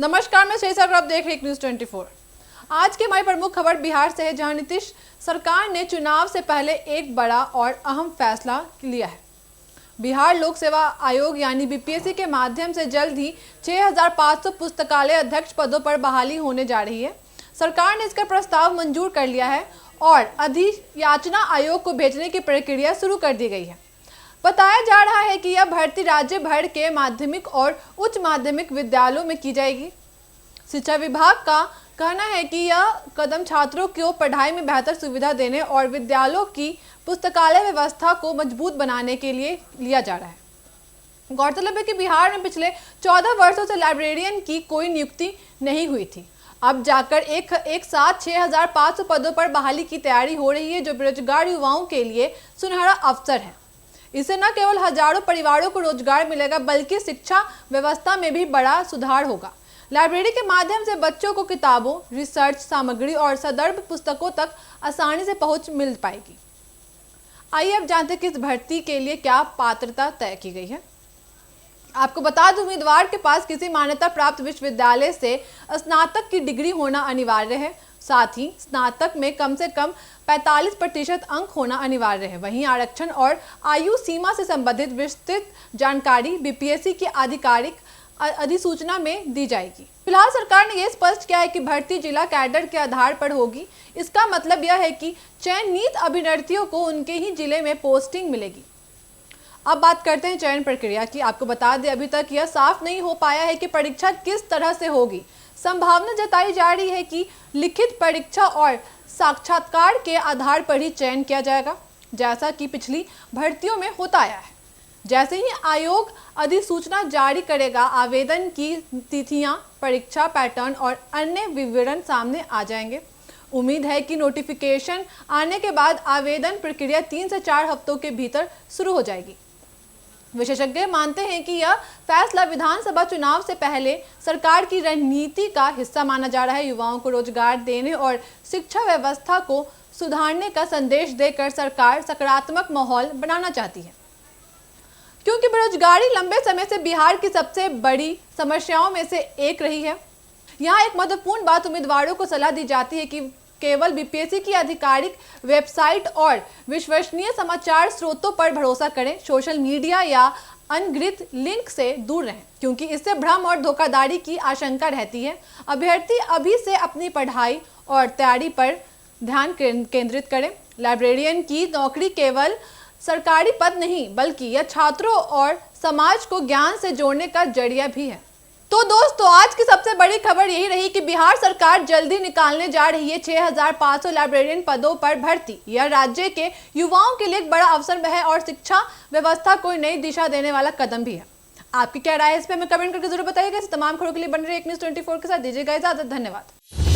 नमस्कार, मैं श्रेया और आप देख रहे हैं न्यूज़ 24। आज की हमारी प्रमुख खबर बिहार से है, जहां नीतीश सरकार ने चुनाव से पहले एक बड़ा और अहम फैसला लिया है। बिहार लोक सेवा आयोग यानी बीपीएससी के माध्यम से जल्द ही 6500 पुस्तकालय अध्यक्ष पदों पर बहाली होने जा रही है। सरकार ने इसका प्रस्ताव मंजूर कर लिया है और अधियाचना आयोग को भेजने की प्रक्रिया शुरू कर दी गई है। बताया जा रहा है कि यह भर्ती राज्य भर के माध्यमिक और उच्च माध्यमिक विद्यालयों में की जाएगी। शिक्षा विभाग का कहना है कि यह कदम छात्रों को पढ़ाई में बेहतर सुविधा देने और विद्यालयों की पुस्तकालय व्यवस्था को मजबूत बनाने के लिए लिया जा रहा है। गौरतलब है कि बिहार में पिछले 14 वर्षों से लाइब्रेरियन की कोई नियुक्ति नहीं हुई थी। अब जाकर एक साथ 6500 पदों पर बहाली की तैयारी हो रही है, जो बेरोजगार युवाओं के लिए सुनहरा अवसर है। इससे न केवल हजारों परिवारों को रोजगार मिलेगा, बल्कि शिक्षा व्यवस्था में भी बड़ा सुधार होगा। लाइब्रेरी के माध्यम से बच्चों को किताबों, रिसर्च सामग्री और संदर्भ पुस्तकों तक आसानी से पहुंच मिल पाएगी। आइए अब जानते हैं कि इस भर्ती के लिए क्या पात्रता तय की गई है। आपको बता दूं, उम्मीदवार के पास किसी मान्यता प्राप्त विश्वविद्यालय से स्नातक की डिग्री होना अनिवार्य है। साथ ही स्नातक में कम से कम 45% अंक होना अनिवार्य है। वहीं आरक्षण और आयु सीमा से संबंधित विस्तृत जानकारी बीपीएससी की आधिकारिक अधिसूचना में दी जाएगी। फिलहाल सरकार ने यह स्पष्ट किया है कि भर्ती जिला कैडर के आधार पर होगी। इसका मतलब यह है कि चयनित अभ्यर्थियों को उनके ही जिले में पोस्टिंग मिलेगी। अब बात करते हैं चयन प्रक्रिया की। आपको बता दें, अभी तक यह साफ नहीं हो पाया है कि परीक्षा किस तरह से होगी। संभावना जताई जा रही है कि लिखित परीक्षा और साक्षात्कार के आधार पर ही चयन किया जाएगा, जैसा कि पिछली भर्तियों में होता आया है। जैसे ही आयोग अधिसूचना जारी करेगा, आवेदन की तिथियां, परीक्षा पैटर्न और अन्य विवरण सामने आ जाएंगे। उम्मीद है कि नोटिफिकेशन आने के बाद आवेदन प्रक्रिया 3 से 4 हफ्तों के भीतर शुरू हो जाएगी। विशेषज्ञ मानते हैं कि यह फैसला विधानसभा चुनाव से पहले सरकार की रणनीति का हिस्सा माना जा रहा है। युवाओं को रोजगार देने और शिक्षा व्यवस्था को सुधारने का संदेश देकर सरकार सकारात्मक माहौल बनाना चाहती है, क्योंकि बेरोजगारी लंबे समय से बिहार की सबसे बड़ी समस्याओं में से एक रही है। यहाँ एक महत्वपूर्ण बात उम्मीदवारों को सलाह दी जाती है कि केवल बीपीएससी की आधिकारिक वेबसाइट और विश्वसनीय समाचार स्रोतों पर भरोसा करें। सोशल मीडिया या अनधिकृत लिंक से दूर रहें, क्योंकि इससे भ्रम और धोखाधड़ी की आशंका रहती है। अभ्यर्थी अभी से अपनी पढ़ाई और तैयारी पर ध्यान केंद्रित करें। लाइब्रेरियन की नौकरी केवल सरकारी पद नहीं, बल्कि यह छात्रों और समाज को ज्ञान से जोड़ने का जरिया भी है। तो दोस्तों, आज की सबसे बड़ी खबर यही रही कि बिहार सरकार जल्दी निकालने जा रही है 6500 लाइब्रेरियन पदों पर भर्ती। यह राज्य के युवाओं के लिए एक बड़ा अवसर है और शिक्षा व्यवस्था को नई दिशा देने वाला कदम भी है। आपकी क्या राय है इस पर हमें कमेंट करके जरूर बताइएगा। तमाम खबरों के लिए बन रही एक न्यूज़ 24 के साथ दीजिएगा इजाजत। धन्यवाद।